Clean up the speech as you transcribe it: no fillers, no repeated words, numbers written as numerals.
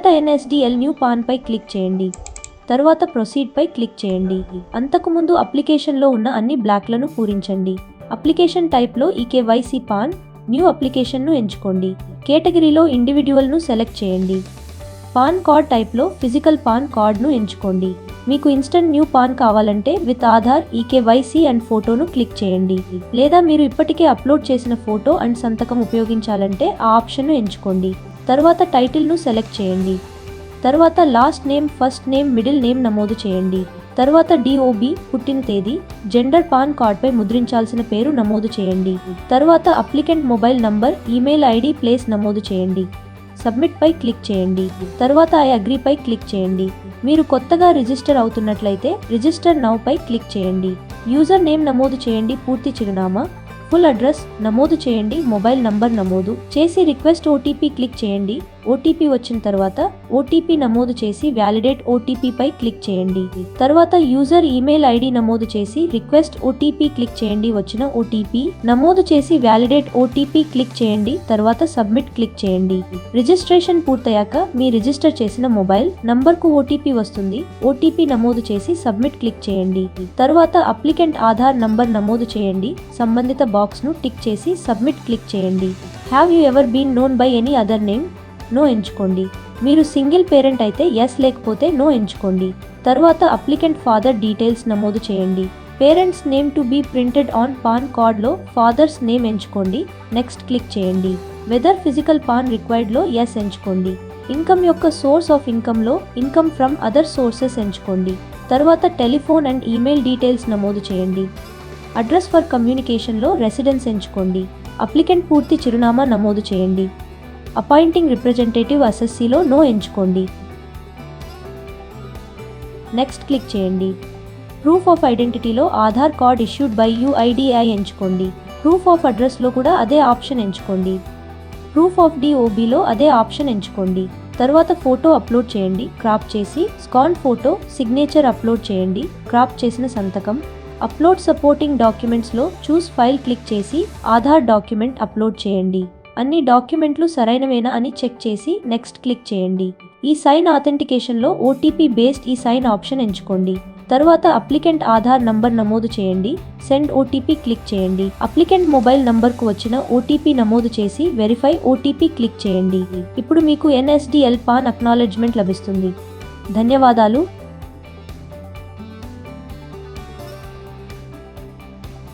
మొదట NSDL new pan పై click చేయండి. తరువాత ప్రొసీడ్ పై క్లిక్ చేయండి. అంతకుముందు అప్లికేషన్లో ఉన్న అన్ని బ్లాక్లను పూరించండి. అప్లికేషన్ టైప్లో ఈకేవైసీ పాన్ న్యూ అప్లికేషన్ను ఎంచుకోండి. కేటగిరీలో ఇండివిడ్యువల్ను సెలెక్ట్ చేయండి. పాన్ కార్డ్ టైప్లో ఫిజికల్ పాన్ కార్డ్ను ఎంచుకోండి. మీకు ఇన్స్టంట్ న్యూ పాన్ కావాలంటే విత్ ఆధార్ ఈకేవైసీ అండ్ ఫోటోను క్లిక్ చేయండి. లేదా మీరు ఇప్పటికే అప్లోడ్ చేసిన ఫోటో అండ్ సంతకం ఉపయోగించాలంటే ఆ ఆప్షన్ను ఎంచుకోండి. తరువాత టైటిల్ను సెలెక్ట్ చేయండి. తరువాత last name, first name, middle name నమోదు చేయండి. తరువాత DOB పుట్టిన తేదీ, జెండర్, పాన్ కార్డ్పై ముద్రించాల్సిన పేరు నమోదు చేయండి. తరువాత applicant mobile number, email ID, place నమోదు చేయండి. సబ్మిట్ పై క్లిక్ చేయండి. తరువాత ఐ అగ్రీ పై క్లిక్ చేయండి. మీరు కొత్తగా రిజిస్టర్ అవుతున్నట్లయితే రిజిస్టర్ నౌ పై క్లిక్ చేయండి. యూజర్ నేమ్ నమోదు చేయండి. పూర్తి చిరునామా, ఫుల్ అడ్రస్ నమోదు చేయండి. మొబైల్ నంబర్ నమోదు చేసి రిక్వెస్ట్ OTP క్లిక్ చేయండి. OTP వచ్చిన తర్వాత OTP నమోదు చేసి వ్యాలిడేట్ OTP పై క్లిక్ చేయండి. తర్వాత యూజర్ ఈమెయిల్ ID నమోదు చేసి రిక్వెస్ట్ OTP క్లిక్ చేయండి. వచ్చిన OTP నమోదు చేసి వ్యాలిడేట్ OTP క్లిక్ చేయండి. తర్వాత సబ్మిట్ క్లిక్ చేయండి. రిజిస్ట్రేషన్ పూర్తయ్యాక మీ రిజిస్టర్ చేసిన మొబైల్ నంబర్కు OTP వస్తుంది. OTP నమోదు చేసి సబ్మిట్ క్లిక్ చేయండి. తర్వాత అప్లికెంట్ ఆధార్ నంబర్ నమోదు చేయండి. సంబంధిత బాక్స్ను టిక్ చేసి సబ్మిట్ క్లిక్ చేయండి. Have you ever been known by any other name? No ఎంచుకోండి. మీరు సింగిల్ పేరెంట్ అయితే ఎస్, లేకపోతే నో ఎంచుకోండి. తరువాత అప్లికెంట్ ఫాదర్ డీటెయిల్స్ నమోదు చేయండి. Parents name to be printed on PAN కార్డ్లో ఫాదర్స్ నేమ్ ఎంచుకోండి. నెక్స్ట్ క్లిక్ చేయండి. వెదర్ ఫిజికల్ పాన్ రిక్వైర్డ్లో ఎస్ ఎంచుకోండి. ఇన్కమ్ యొక్క సోర్స్ ఆఫ్ ఇన్కమ్లో ఇన్కమ్ ఫ్రమ్ అదర్ సోర్సెస్ ఎంచుకోండి. తరువాత టెలిఫోన్ అండ్ ఈమెయిల్ డీటెయిల్స్ నమోదు చేయండి. అడ్రస్ ఫర్ కమ్యూనికేషన్లో రెసిడెన్స్ ఎంచుకోండి. అప్లికెంట్ పూర్తి చిరునామా నమోదు చేయండి. అపాయింటింగ్ రిప్రజెంటేటివ్ SSCలో నో ఎంచుకోండి. నెక్స్ట్ క్లిక్ చేయండి. ప్రూఫ్ ఆఫ్ ఐడెంటిటీలో Aadhaar card issued by UIDI ఎంచుకోండి. ప్రూఫ్ ఆఫ్ అడ్రస్లో కూడా అదే ఆప్షన్ ఎంచుకోండి. ప్రూఫ్ ఆఫ్ DOBలో అదే ఆప్షన్ ఎంచుకోండి. తర్వాత ఫోటో అప్లోడ్ చేయండి. క్రాప్ చేసి స్కాన్ ఫోటో, సిగ్నేచర్ అప్లోడ్ చేయండి. క్రాప్ చేసిన సంతకం. అప్లోడ్ సపోర్టింగ్ డాక్యుమెంట్స్లో చూస్ ఫైల్ క్లిక్ చేసి ఆధార్ డాక్యుమెంట్ అప్లోడ్ చేయండి. అన్ని డాక్యుమెంట్లు సరైనవేనా అని చెక్ చేసి నెక్స్ట్ క్లిక్ చేయండి. ఈ సైన్ ఆథెంటికేషన్లో OTP బేస్డ్ ఈ సైన్ ఆప్షన్ ఎంచుకోండి. తరువాత అప్లికెంట్ ఆధార్ నంబర్ నమోదు చేయండి. సెండ్ OTP క్లిక్ చేయండి. అప్లికెంట్ మొబైల్ నంబర్కు వచ్చిన OTP నమోదు చేసి వెరిఫై OTP క్లిక్ చేయండి. ఇప్పుడు మీకు NSDL పాన్ అక్నాలెడ్జ్మెంట్ లభిస్తుంది. ధన్యవాదాలు.